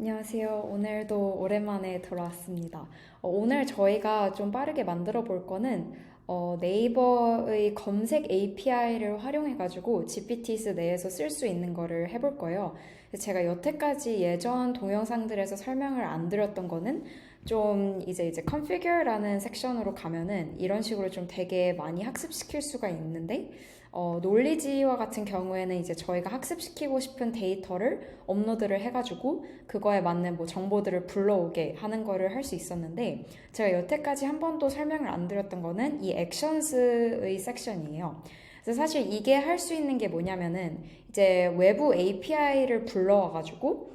안녕하세요. 오늘도 오랜만에 돌아왔습니다. 오늘 저희가 좀 빠르게 만들어 볼 거는 네이버의 검색 API를 활용해가지고 GPTs 내에서 쓸 수 있는 거를 해볼 거예요. 제가 여태까지 예전 동영상들에서 설명을 안 드렸던 거는 좀 이제 configure라는 섹션으로 가면은 이런 식으로 좀 되게 많이 학습시킬 수가 있는데 놀리지와 같은 경우에는 이제 저희가 학습시키고 싶은 데이터를 업로드를 해가지고 그거에 맞는 뭐 정보들을 불러오게 하는 거를 할 수 있었는데 제가 여태까지 한 번도 설명을 안 드렸던 거는 이 액션스의 섹션이에요. 그래서 사실 이게 할 수 있는 게 뭐냐면은 이제 외부 API를 불러와가지고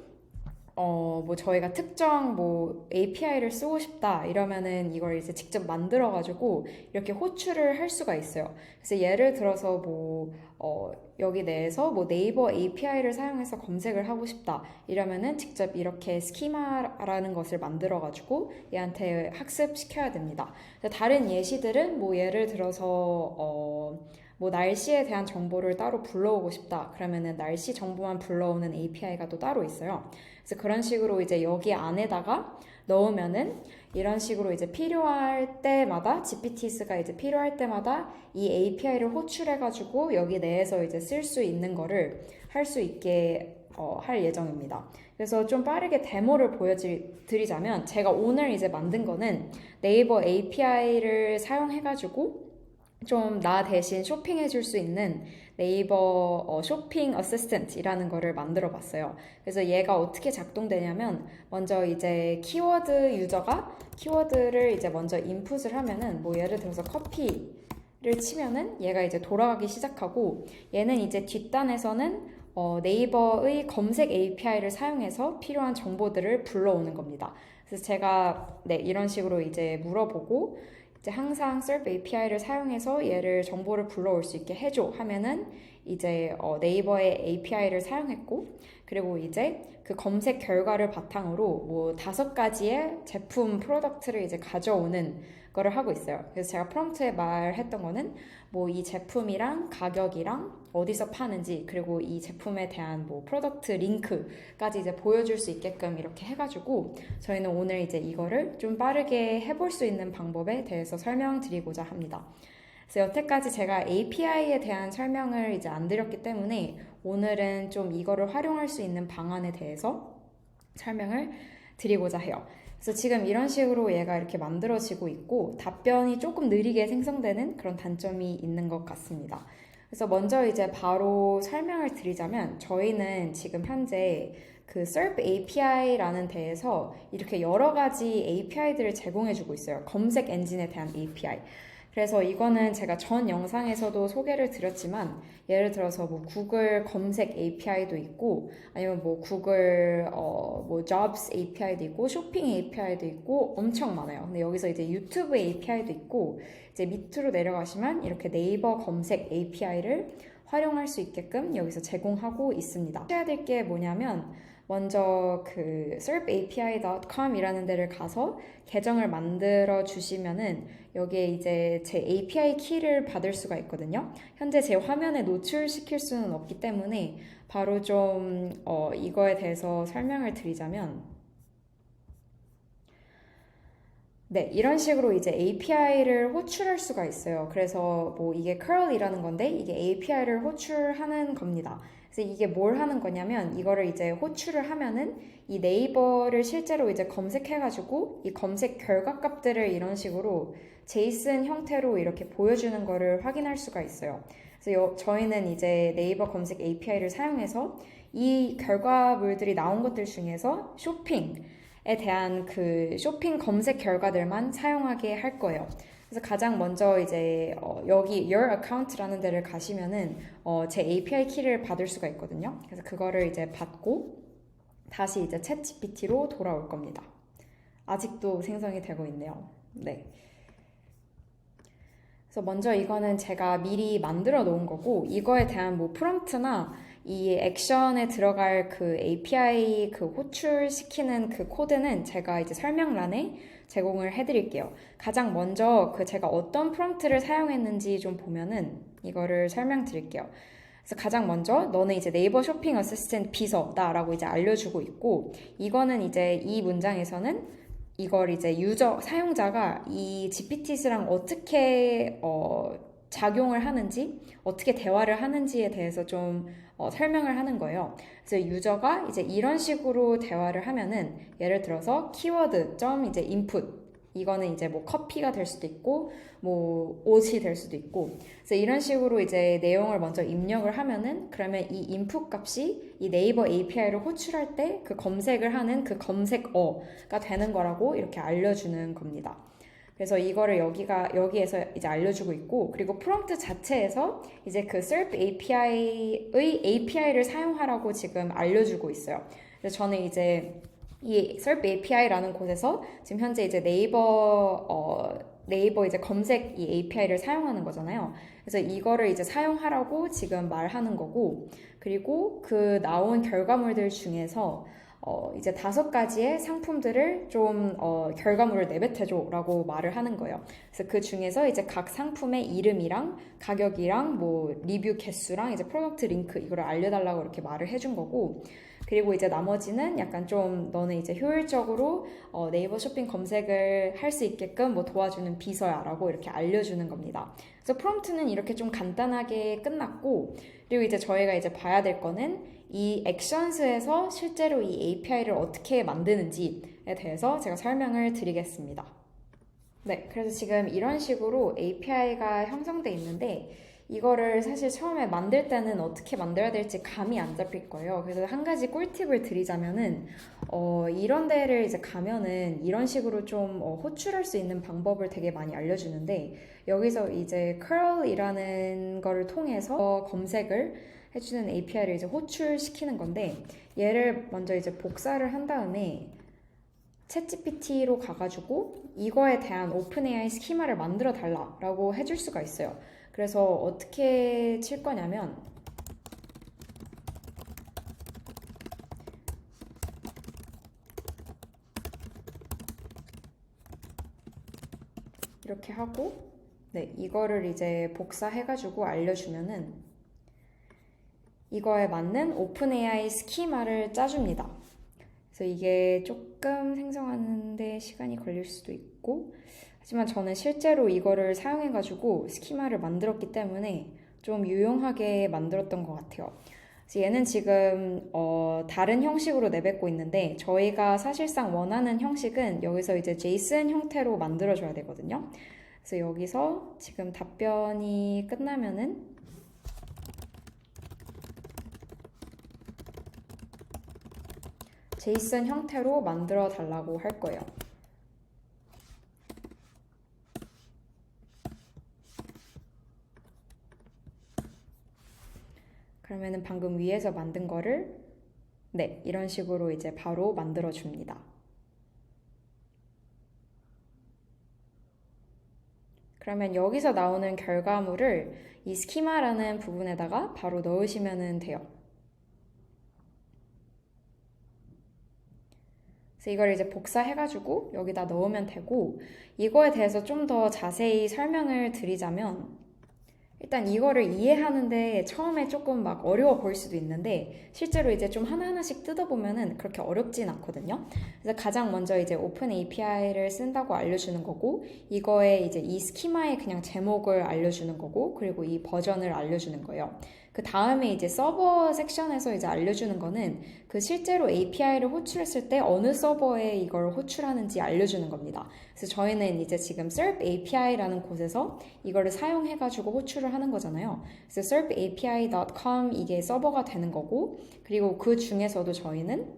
뭐 저희가 특정 뭐 API를 쓰고 싶다 이러면은 이걸 이제 직접 만들어가지고 이렇게 호출을 할 수가 있어요. 그래서 예를 들어서 여기 내에서 뭐 네이버 API를 사용해서 검색을 하고 싶다 이러면은 직접 이렇게 스키마라는 것을 만들어가지고 얘한테 학습시켜야 됩니다. 다른 예시들은 뭐 예를 들어서 뭐 날씨에 대한 정보를 따로 불러오고 싶다 그러면은 날씨 정보만 불러오는 API가 또 따로 있어요. 그래서 그런 식으로 이제 여기 안에다가 넣으면은 이런 식으로 이제 필요할 때마다 GPTs가 이제 필요할 때마다 이 API를 호출해가지고 여기 내에서 이제 쓸 수 있는 거를 할 수 있게 할 예정입니다. 그래서 좀 빠르게 데모를 보여드리자면 제가 오늘 이제 만든 거는 네이버 API를 사용해가지고 좀 나 대신 쇼핑해 줄 수 있는 네이버 쇼핑 어시스턴트이라는 거를 만들어 봤어요. 그래서 얘가 어떻게 작동되냐면 먼저 이제 키워드 유저가 키워드를 이제 먼저 인풋을 하면은 뭐 예를 들어서 커피를 치면은 얘가 이제 돌아가기 시작하고 얘는 이제 뒷단에서는 네이버의 검색 API를 사용해서 필요한 정보들을 불러오는 겁니다. 그래서 제가 네, 이런 식으로 이제 물어보고 이제 항상 SERP API를 사용해서 얘를 정보를 불러올 수 있게 해줘 하면은 이제 네이버의 API를 사용했고 그리고 이제 그 검색 결과를 바탕으로 뭐 5가지의 제품 프로덕트를 이제 가져오는 거를 하고 있어요. 그래서 제가 프롬프트에 말했던 거는 뭐 이 제품이랑 가격이랑 어디서 파는지 그리고 이 제품에 대한 뭐 프로덕트 링크까지 이제 보여줄 수 있게끔 이렇게 해가지고 저희는 오늘 이제 이거를 좀 빠르게 해볼 수 있는 방법에 대해서 설명드리고자 합니다. 그래서 여태까지 제가 API에 대한 설명을 이제 안 드렸기 때문에 오늘은 좀 이거를 활용할 수 있는 방안에 대해서 설명을 드리고자 해요. 그래서 지금 이런 식으로 얘가 이렇게 만들어지고 있고 답변이 조금 느리게 생성되는 그런 단점이 있는 것 같습니다. 그래서 먼저 이제 바로 설명을 드리자면 저희는 지금 현재 그 SERP API라는 데에서 이렇게 여러 가지 API들을 제공해주고 있어요. 검색 엔진에 대한 API. 그래서 이거는 제가 전 영상에서도 소개를 드렸지만 예를 들어서 뭐 구글 검색 API도 있고 아니면 뭐 구글 뭐 Jobs API도 있고 쇼핑 API도 있고 엄청 많아요. 근데 여기서 이제 유튜브 API도 있고 이제 밑으로 내려가시면 이렇게 네이버 검색 API를 활용할 수 있게끔 여기서 제공하고 있습니다. 해야 될 게 뭐냐면 먼저 그 serpapi.com 이라는 데를 가서 계정을 만들어 주시면은 여기에 이제 제 API 키를 받을 수가 있거든요. 현재 제 화면에 노출시킬 수는 없기 때문에 바로 좀 이거에 대해서 설명을 드리자면 네, 이런 식으로 이제 API를 호출할 수가 있어요. 그래서 뭐 이게 curl이라는 건데 이게 API를 호출하는 겁니다. 그래서 이게 뭘 하는 거냐면 이거를 이제 호출을 하면은 이 네이버를 실제로 이제 검색해가지고 이 검색 결과 값들을 이런 식으로 제이슨 형태로 이렇게 보여주는 거를 확인할 수가 있어요. 그래서 저희는 이제 네이버 검색 API를 사용해서 이 결과물들이 나온 것들 중에서 쇼핑에 대한 그 쇼핑 검색 결과들만 사용하게 할 거예요. 그래서 가장 먼저 이제 여기 Your Account라는 데를 가시면은 제 API 키를 받을 수가 있거든요. 그래서 그거를 이제 받고 다시 이제 챗 GPT로 돌아올 겁니다. 아직도 생성이 되고 있네요. 네. 그래서 먼저 이거는 제가 미리 만들어 놓은 거고 이거에 대한 뭐 프롬프트나 이 액션에 들어갈 그 API 그 호출시키는 그 코드는 제가 이제 설명란에 제공을 해드릴게요. 가장 먼저 그 제가 어떤 프롬프트를 사용했는지 좀 보면은 이거를 설명드릴게요. 그래서 가장 먼저 너는 이제 네이버 쇼핑 어시스턴트 비서다라고 이제 알려주고 있고, 이거는 이제 이 문장에서는 이걸 이제 사용자가 이 GPTs랑 어떻게 작용을 하는지, 어떻게 대화를 하는지에 대해서 좀 설명을 하는 거예요. 그래서 유저가 이제 이런 식으로 대화를 하면은, 예를 들어서 키워드 점 이제 인풋, 이거는 이제 뭐 커피가 될 수도 있고 뭐 옷이 될 수도 있고, 그래서 이런 식으로 이제 내용을 먼저 입력을 하면은, 그러면 이 인풋 값이 이 네이버 API를 호출할 때 그 검색을 하는 그 검색어가 되는 거라고 이렇게 알려주는 겁니다. 그래서 이거를 여기에서 이제 알려주고 있고, 그리고 프롬프트 자체에서 이제 그 SERP API의 API를 사용하라고 지금 알려주고 있어요. 그래서 저는 이제 이 SERP API라는 곳에서 지금 현재 이제 네이버 이제 검색 이 API를 사용하는 거잖아요. 그래서 이거를 이제 사용하라고 지금 말하는 거고, 그리고 그 나온 결과물들 중에서 이제 5가지의 상품들을 좀 결과물을 내뱉어줘라고 말을 하는 거예요. 그래서 그 중에서 이제 각 상품의 이름이랑 가격이랑 뭐 리뷰 개수랑 이제 프로덕트 링크 이거를 알려달라고 이렇게 말을 해준 거고, 그리고 이제 나머지는 약간 좀 너는 이제 효율적으로 네이버 쇼핑 검색을 할 수 있게끔 뭐 도와주는 비서야라고 이렇게 알려주는 겁니다. 그래서 프롬프트는 이렇게 좀 간단하게 끝났고, 그리고 이제 저희가 이제 봐야 될 거는 이 액션스에서 실제로 이 API를 어떻게 만드는지에 대해서 제가 설명을 드리겠습니다. 네, 그래서 지금 이런 식으로 API가 형성돼 있는데, 이거를 사실 처음에 만들 때는 어떻게 만들어야 될지 감이 안 잡힐 거예요. 그래서 한 가지 꿀팁을 드리자면은, 이런 데를 이제 가면은 이런 식으로 좀 호출할 수 있는 방법을 되게 많이 알려주는데, 여기서 이제 curl이라는 거를 통해서 검색을 해주는 API를 이제 호출시키는 건데, 얘를 먼저 이제 복사를 한 다음에 챗GPT로 가가지고 이거에 대한 오픈AI 스키마를 만들어 달라라고 해줄 수가 있어요. 그래서 어떻게 칠 거냐면, 이렇게 하고, 네, 이거를 이제 복사해가지고 알려주면은 이거에 맞는 오픈AI 스키마를 짜줍니다. 그래서 이게 조금 생성하는데 시간이 걸릴 수도 있고, 하지만 저는 실제로 이거를 사용해가지고 스키마를 만들었기 때문에 좀 유용하게 만들었던 것 같아요. 그래서 얘는 지금 다른 형식으로 내뱉고 있는데, 저희가 사실상 원하는 형식은 여기서 이제 JSON 형태로 만들어줘야 되거든요. 그래서 여기서 지금 답변이 끝나면은 JSON 형태로 만들어 달라고 할 거예요. 그러면은 방금 위에서 만든 거를 네, 이런 식으로 이제 바로 만들어 줍니다. 그러면 여기서 나오는 결과물을 이 스키마라는 부분에다가 바로 넣으시면 돼요. 그래서 이걸 이제 복사해가지고 여기다 넣으면 되고, 이거에 대해서 좀 더 자세히 설명을 드리자면, 일단 이거를 이해하는데 처음에 조금 막 어려워 보일 수도 있는데, 실제로 이제 좀 하나하나씩 뜯어보면은 그렇게 어렵진 않거든요. 그래서 가장 먼저 이제 오픈 API를 쓴다고 알려주는 거고, 이거에 이제 이 스키마의 그냥 제목을 알려주는 거고, 그리고 이 버전을 알려주는 거예요. 그 다음에 이제 서버 섹션에서 이제 알려주는 거는 그 실제로 API를 호출했을 때 어느 서버에 이걸 호출하는지 알려주는 겁니다. 그래서 저희는 이제 지금 SERP API라는 곳에서 이거를 사용해가지고 호출을 하는 거잖아요. 그래서 serpAPI.com 이게 서버가 되는 거고, 그리고 그 중에서도 저희는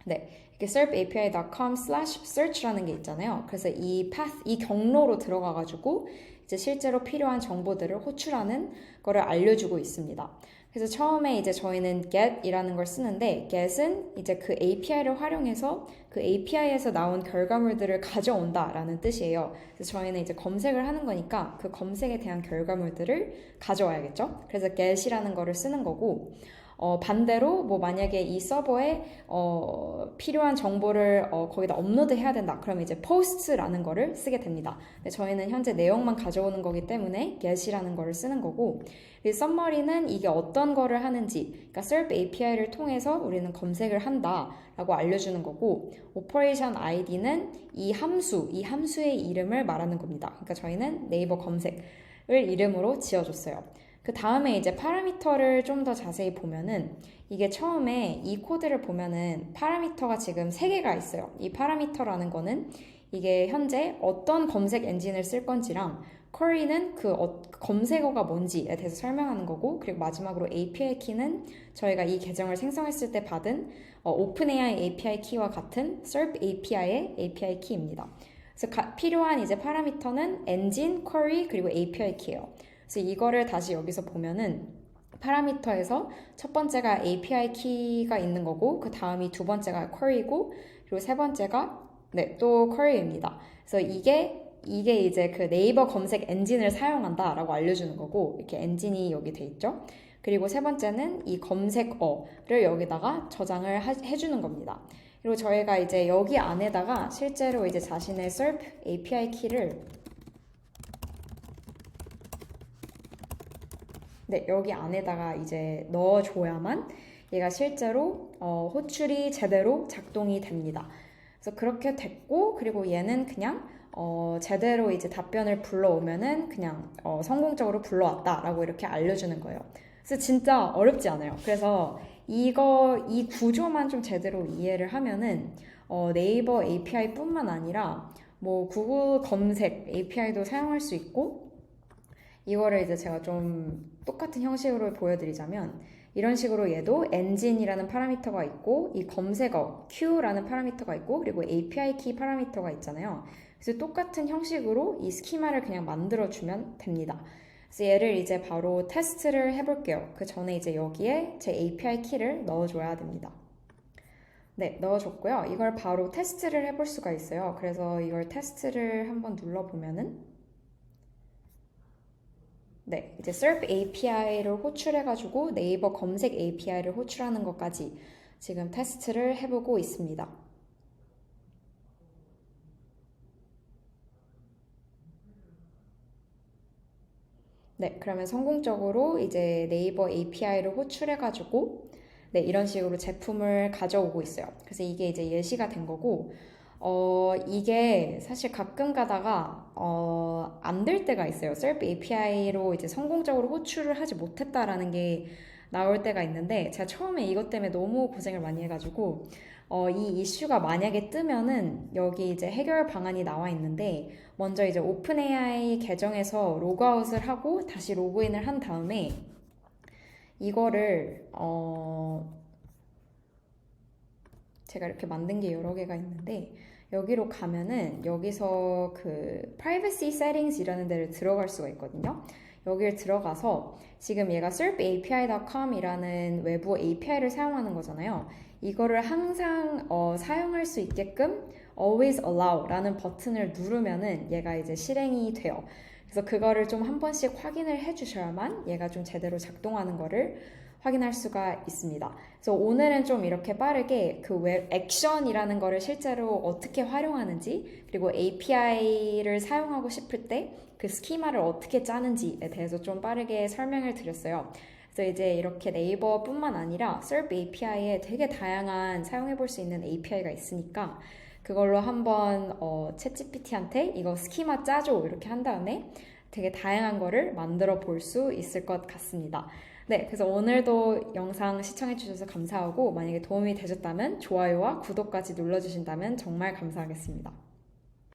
네, 이렇게 serpAPI.com/search라는 게 있잖아요. 그래서 이 path, 이 경로로 들어가가지고 이제 실제로 필요한 정보들을 호출하는 거를 알려주고 있습니다. 그래서 처음에 이제 저희는 get이라는 걸 쓰는데, get은 이제 그 API를 활용해서 그 API에서 나온 결과물들을 가져온다라는 뜻이에요. 그래서 저희는 이제 검색을 하는 거니까 그 검색에 대한 결과물들을 가져와야겠죠? 그래서 get이라는 거를 쓰는 거고, 반대로 뭐 만약에 이 서버에 필요한 정보를 거기다 업로드해야 된다. 그러면 이제 post라는 거를 쓰게 됩니다. 근데 저희는 현재 내용만 가져오는 거기 때문에 get이라는 거를 쓰는 거고, 이 summary는 이게 어떤 거를 하는지, 그러니까 SERP API를 통해서 우리는 검색을 한다라고 알려주는 거고, operation ID는 이 함수의 이름을 말하는 겁니다. 그러니까 저희는 네이버 검색을 이름으로 지어줬어요. 그 다음에 이제 파라미터를 좀 더 자세히 보면은 이게 처음에 이 코드를 보면은 파라미터가 지금 3개가 있어요. 이 파라미터라는 거는 이게 현재 어떤 검색 엔진을 쓸 건지랑 쿼리는 그 검색어가 뭔지에 대해서 설명하는 거고, 그리고 마지막으로 API 키는 저희가 이 계정을 생성했을 때 받은 OpenAI API 키와 같은 SERP API의 API 키입니다. 그래서 필요한 이제 파라미터는 엔진, 쿼리, 그리고 API 키예요. 그래서 이거를 다시 여기서 보면은 파라미터에서 첫 번째가 API 키가 있는 거고, 그 다음이 두 번째가 쿼리고, 그리고 세 번째가 또 쿼리입니다. 그래서 이게 이제 그 네이버 검색 엔진을 사용한다라고 알려주는 거고, 이렇게 엔진이 여기 돼 있죠. 그리고 세 번째는 이 검색어를 여기다가 저장을 해주는 겁니다. 그리고 저희가 이제 여기 안에다가 실제로 이제 자신의 SERP API 키를 여기 안에다가 이제 넣어줘야만 얘가 실제로 호출이 제대로 작동이 됩니다. 그래서 그렇게 됐고, 그리고 얘는 그냥 제대로 이제 답변을 불러오면은 그냥 성공적으로 불러왔다라고 이렇게 알려주는 거예요. 그래서 진짜 어렵지 않아요. 그래서 이 구조만 좀 제대로 이해를 하면은 네이버 API 뿐만 아니라 뭐 구글 검색 API도 사용할 수 있고, 이거를 이제 제가 좀 똑같은 형식으로 보여드리자면 이런 식으로 얘도 엔진이라는 파라미터가 있고, 이 검색어 Q라는 파라미터가 있고, 그리고 API 키 파라미터가 있잖아요. 그래서 똑같은 형식으로 이 스키마를 그냥 만들어주면 됩니다. 그래서 얘를 이제 바로 테스트를 해볼게요. 그 전에 이제 여기에 제 API 키를 넣어줘야 됩니다. 넣어줬고요. 이걸 바로 테스트를 해볼 수가 있어요. 그래서 이걸 테스트를 한번 눌러보면은 이제 SERP API를 호출해가지고 네이버 검색 API를 호출하는 것까지 지금 테스트를 해보고 있습니다. 그러면 성공적으로 이제 네이버 API를 호출해가지고 이런 식으로 제품을 가져오고 있어요. 그래서 이게 이제 예시가 된 거고, 이게 사실 가끔 가다가 안 될 때가 있어요. SERP API로 이제 성공적으로 호출을 하지 못했다라는 게 나올 때가 있는데, 제가 처음에 이것 때문에 너무 고생을 많이 해가지고 이 이슈가 만약에 뜨면은 여기 이제 해결 방안이 나와 있는데, 먼저 이제 오픈AI 계정에서 로그아웃을 하고 다시 로그인을 한 다음에 이거를 제가 이렇게 만든 게 여러 개가 있는데, 여기로 가면은 여기서 그 privacy settings 이라는 데를 들어갈 수가 있거든요. 여기를 들어가서 지금 얘가 serpapi.com 이라는 외부 API를 사용하는 거잖아요. 이거를 항상 사용할 수 있게끔 always allow 라는 버튼을 누르면은 얘가 이제 실행이 돼요. 그래서 그거를 좀 한 번씩 확인을 해주셔야만 얘가 좀 제대로 작동하는 거를 확인할 수가 있습니다. 그래서 오늘은 좀 이렇게 빠르게 그 웹 액션이라는 거를 실제로 어떻게 활용하는지, 그리고 API를 사용하고 싶을 때 그 스키마를 어떻게 짜는지에 대해서 좀 빠르게 설명을 드렸어요. 그래서 이제 이렇게 네이버뿐만 아니라 SERP API에 되게 다양한 사용해 볼 수 있는 API가 있으니까 그걸로 한번 챗GPT한테 이거 스키마 짜줘 이렇게 한 다음에 되게 다양한 거를 만들어 볼 수 있을 것 같습니다. 그래서 오늘도 영상 시청해 주셔서 감사하고, 만약에 도움이 되셨다면 좋아요와 구독까지 눌러주신다면 정말 감사하겠습니다.